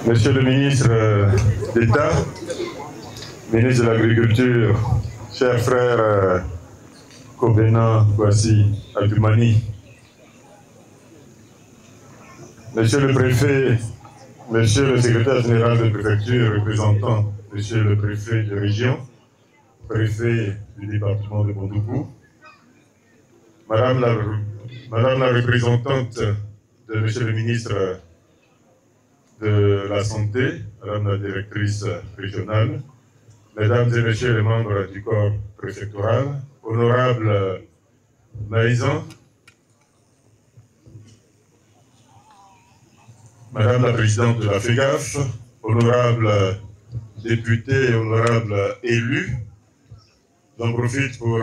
Monsieur le ministre d'État, ministre de l'Agriculture, cher frère Kobena Kwasi Abdoumani, Monsieur le préfet, Monsieur le secrétaire général de préfecture, représentant Monsieur le préfet de région, préfet du département de Bondougou, Madame la représentante de Monsieur le ministre de la Santé, Madame la directrice régionale, Mesdames et Messieurs les membres du corps préfectoral, honorable Maïsan, Madame la présidente de la FEGAF, honorable députés et honorables élus, j'en profite pour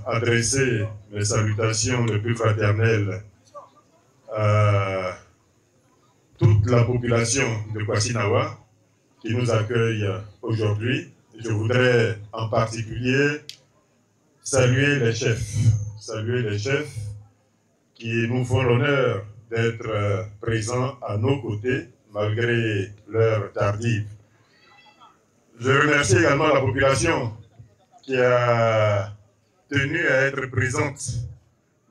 adresser mes salutations les plus fraternelles à toute la population de Kwasinawa qui nous accueille aujourd'hui. Je voudrais en particulier saluer les chefs qui nous font l'honneur d'être présents à nos côtés malgré l'heure tardive. Je remercie également la population qui a tenu à être présente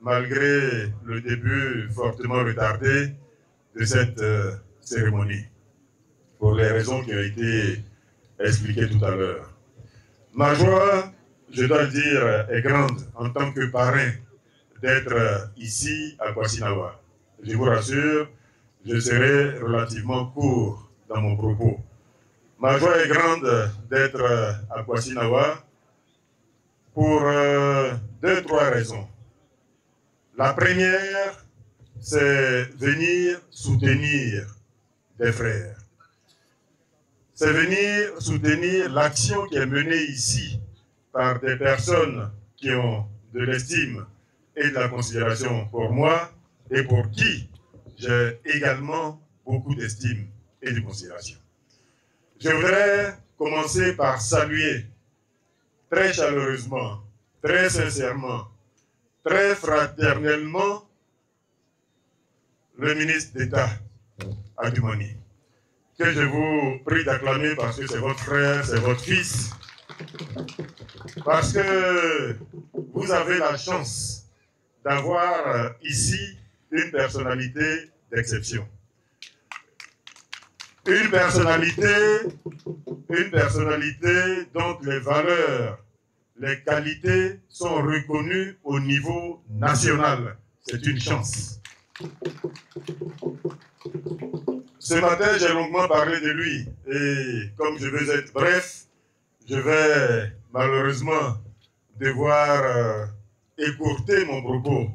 malgré le début fortement retardé de cette cérémonie, pour les raisons qui ont été expliquées tout à l'heure. Ma joie, je dois le dire, est grande en tant que parrain d'être ici à Kwasinawa. Je vous rassure, je serai relativement court dans mon propos. Ma joie est grande d'être à Kwasinawa pour 2-3 raisons. La première, c'est venir soutenir des frères. C'est venir soutenir l'action qui est menée ici par des personnes qui ont de l'estime et de la considération pour moi et pour qui j'ai également beaucoup d'estime et de considération. Je voudrais commencer par saluer très chaleureusement, très sincèrement, très fraternellement le ministre d'État, Abdoumani, que je vous prie d'acclamer parce que c'est votre frère, c'est votre fils, parce que vous avez la chance d'avoir ici une personnalité d'exception. Une personnalité dont les valeurs, les qualités sont reconnues au niveau national. C'est une chance. Ce matin, j'ai longuement parlé de lui et comme je veux être bref, je vais malheureusement devoir écourter mon propos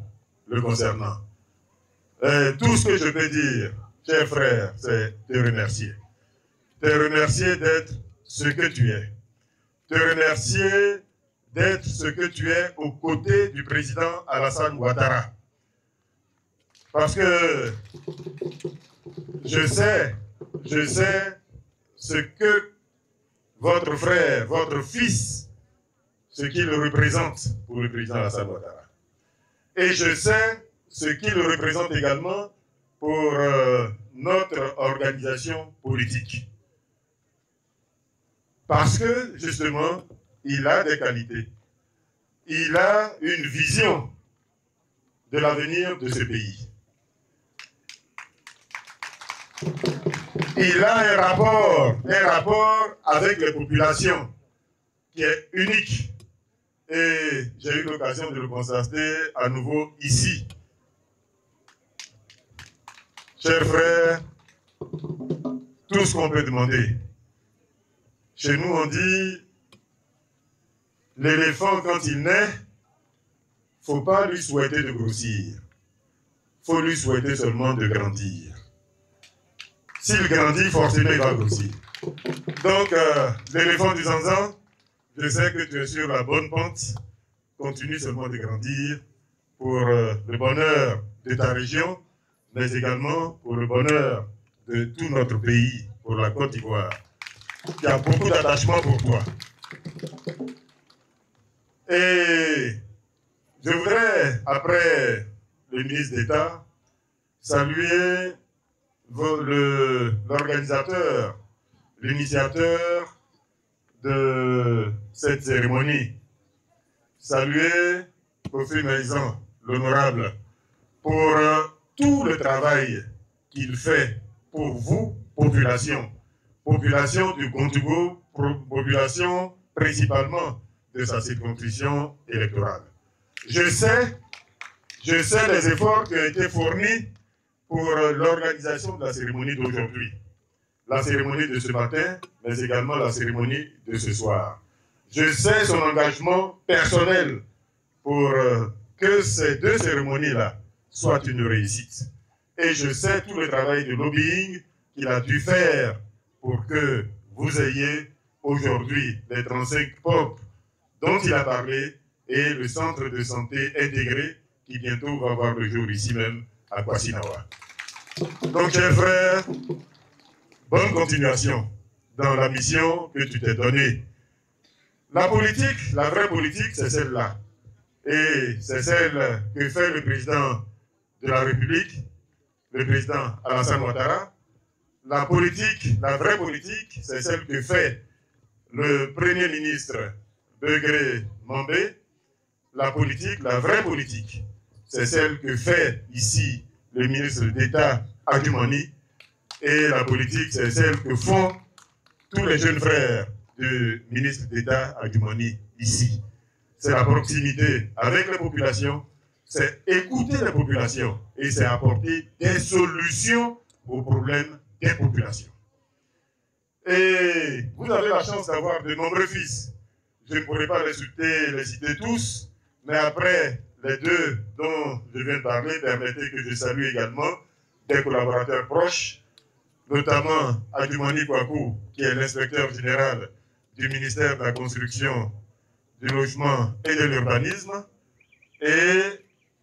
le concernant. Tout ce que je peux dire, cher frère, c'est te remercier. Te remercier d'être ce que tu es. Te remercier d'être ce que tu es aux côtés du président Alassane Ouattara. Parce que je sais ce que votre frère, votre fils, ce qu'il représente pour le président Alassane Ouattara. Et je sais ce qu'il représente également pour notre organisation politique. Parce que, justement, il a des qualités. Il a une vision de l'avenir de ce pays. Il a un rapport avec les populations qui est unique. Et j'ai eu l'occasion de le constater à nouveau ici. Chers frères, tout ce qu'on peut demander. Chez nous, on dit, l'éléphant, quand il naît, il ne faut pas lui souhaiter de grossir. Il faut lui souhaiter seulement de grandir. S'il grandit, forcément, il va grossir. Donc, l'éléphant du Zanzan, je sais que tu es sur la bonne pente. Continue seulement de grandir pour le bonheur de ta région, mais également pour le bonheur de tout notre pays, pour la Côte d'Ivoire, qui a beaucoup d'attachement pour toi. Et je voudrais, après le ministre d'État, saluer l'organisateur, l'initiateur de cette cérémonie. Saluer Kofi Maïzan, l'honorable, pour tout le travail qu'il fait pour vous, population du Contogo, population principalement de sa circonscription électorale. Je sais les efforts qui ont été fournis pour l'organisation de la cérémonie d'aujourd'hui, la cérémonie de ce matin, mais également la cérémonie de ce soir. Je sais son engagement personnel pour que ces deux cérémonies-là soient une réussite. Et je sais tout le travail de lobbying qu'il a dû faire pour que vous ayez aujourd'hui les 35 POP dont il a parlé et le centre de santé intégré qui bientôt va voir le jour ici même à Kwasinawa. Donc, chers frères, bonne continuation dans la mission que tu t'es donnée. La politique, la vraie politique, c'est celle-là. Et c'est celle que fait le président de la République, le président Alassane Ouattara. La politique, la vraie politique, c'est celle que fait le Premier ministre Begré Mambé. La politique, la vraie politique, c'est celle que fait ici le ministre d'État Adjumani. Et la politique, c'est celle que font tous les jeunes frères du ministre d'État Adjumani ici. C'est la proximité avec les populations, c'est écouter les populations et c'est apporter des solutions aux problèmes des populations. Et vous avez la chance d'avoir de nombreux fils. Je ne pourrai pas les citer tous, mais après les deux dont je viens de parler, permettez que je salue également des collaborateurs proches, notamment Adjumani Kwaku, qui est l'inspecteur général du ministère de la Construction, du Logement et de l'Urbanisme, et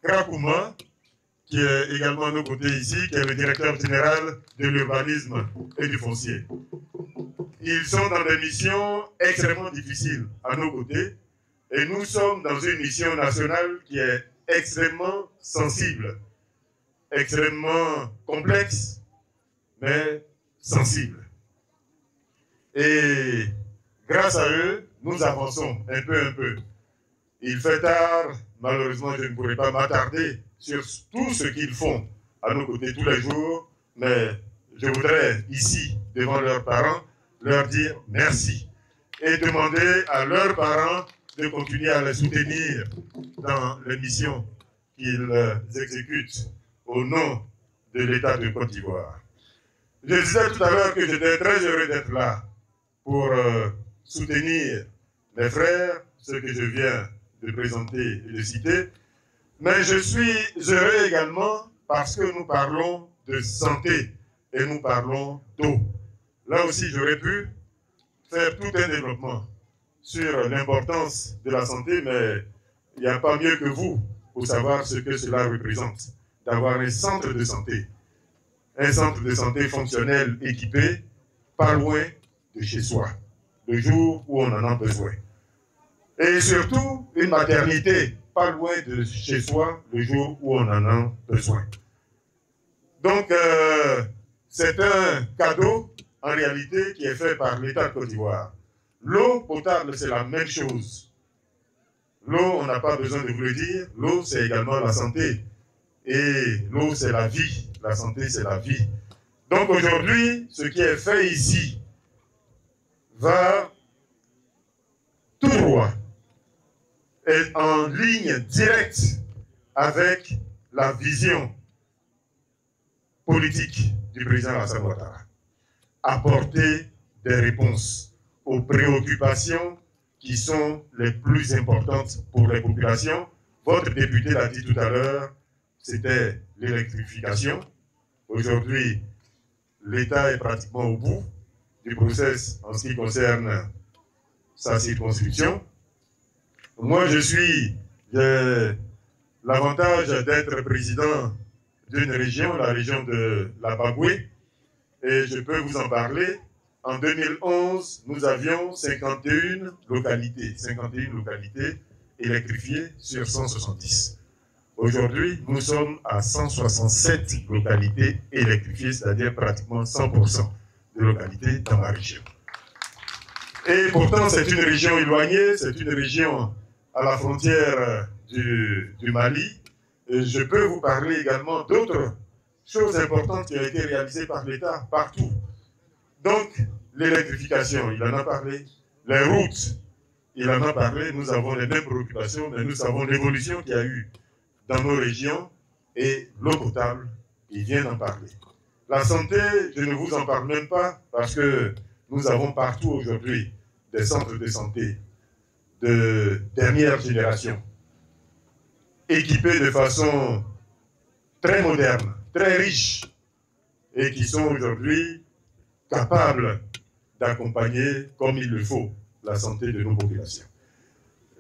Krakouma, qui est également à nos côtés ici, qui est le directeur général de l'Urbanisme et du Foncier. Ils sont dans des missions extrêmement difficiles à nos côtés, et nous sommes dans une mission nationale qui est extrêmement sensible, extrêmement complexe, mais sensible. Et grâce à eux, nous avançons un peu. Il fait tard, malheureusement je ne pourrai pas m'attarder sur tout ce qu'ils font à nos côtés tous les jours, mais je voudrais ici, devant leurs parents, leur dire merci et demander à leurs parents de continuer à les soutenir dans les missions qu'ils exécutent au nom de l'État de Côte d'Ivoire. Je disais tout à l'heure que j'étais très heureux d'être là pour soutenir mes frères, ceux que je viens de présenter et de citer, mais je suis heureux également parce que nous parlons de santé et nous parlons d'eau. Là aussi, j'aurais pu faire tout un développement sur l'importance de la santé, mais il n'y a pas mieux que vous pour savoir ce que cela représente, d'avoir un centre de santé fonctionnel, équipé, pas loin de chez soi, le jour où on en a besoin. Et surtout, une maternité pas loin de chez soi, le jour où on en a besoin. Donc, c'est un cadeau, en réalité, qui est fait par l'État de Côte d'Ivoire. L'eau potable, c'est la même chose. L'eau, on n'a pas besoin de vous le dire, l'eau, c'est également la santé. Et l'eau, c'est la vie. La santé, c'est la vie. Donc aujourd'hui, ce qui est fait ici va tout droit et en ligne directe avec la vision politique du président Alassane Ouattara. Apporter des réponses aux préoccupations qui sont les plus importantes pour les populations. Votre député l'a dit tout à l'heure, c'était l'électrification. Aujourd'hui, l'État est pratiquement au bout du process en ce qui concerne sa circonscription. Moi, j'ai l'avantage d'être président d'une région, la région de la Bagoué, et je peux vous en parler. En 2011, nous avions 51 localités électrifiées sur 170. Aujourd'hui, nous sommes à 167 localités électrifiées, c'est-à-dire pratiquement 100% de localités dans ma région. Et pourtant, c'est une région éloignée, c'est une région à la frontière du Mali. Et je peux vous parler également d'autres choses importantes qui ont été réalisées par l'État partout. Donc, l'électrification, il en a parlé. Les routes, il en a parlé. Nous avons les mêmes préoccupations, mais nous savons l'évolution qu'il y a eu dans nos régions. Et l'eau potable, il vient d'en parler. La santé, je ne vous en parle même pas, parce que nous avons partout aujourd'hui des centres de santé de dernière génération, équipés de façon très moderne, très riche, et qui sont aujourd'hui capables d'accompagner comme il le faut la santé de nos populations.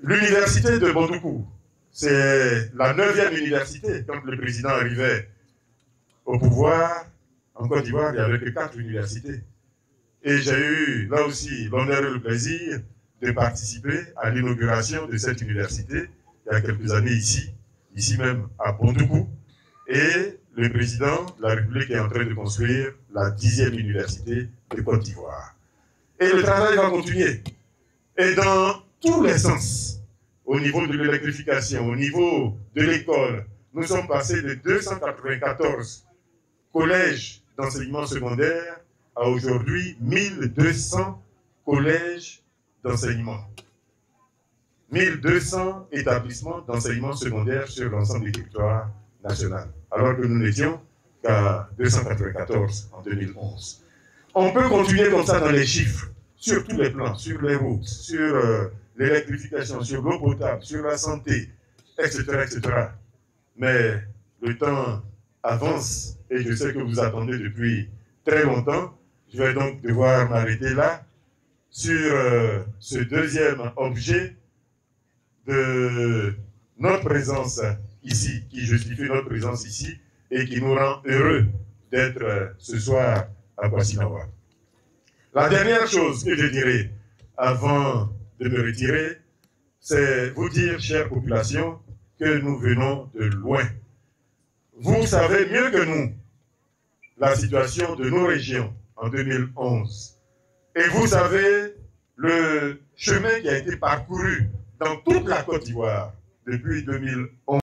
L'université de Bondoukou, c'est la 9e université. Quand le président arrivait au pouvoir, en Côte d'Ivoire, il n'y avait que 4 universités. Et j'ai eu, là aussi, l'honneur et le plaisir de participer à l'inauguration de cette université, il y a quelques années ici même à Bondoukou. Et le président de la République est en train de construire la 10e université de Côte d'Ivoire. Et le travail va continuer. Et dans tous les sens, au niveau de l'électrification, au niveau de l'école, nous sommes passés de 294 collèges d'enseignement secondaire à aujourd'hui 1200 collèges d'enseignement. 1200 établissements d'enseignement secondaire sur l'ensemble du territoire national, alors que nous n'étions qu'à 294 en 2011. On peut continuer comme ça dans les chiffres, sur tous les plans, sur les routes, sur l'électrification, sur l'eau potable, sur la santé, etc., etc. Mais le temps avance et je sais que vous attendez depuis très longtemps. Je vais donc devoir m'arrêter là sur ce deuxième objet de notre présence ici, qui justifie notre présence ici et qui nous rend heureux d'être ce soir à Kwasi-Nawa. La dernière chose que je dirais avant de me retirer, c'est vous dire, chère population, que nous venons de loin. Vous savez mieux que nous la situation de nos régions en 2011. Et vous savez le chemin qui a été parcouru dans toute la Côte d'Ivoire depuis 2011.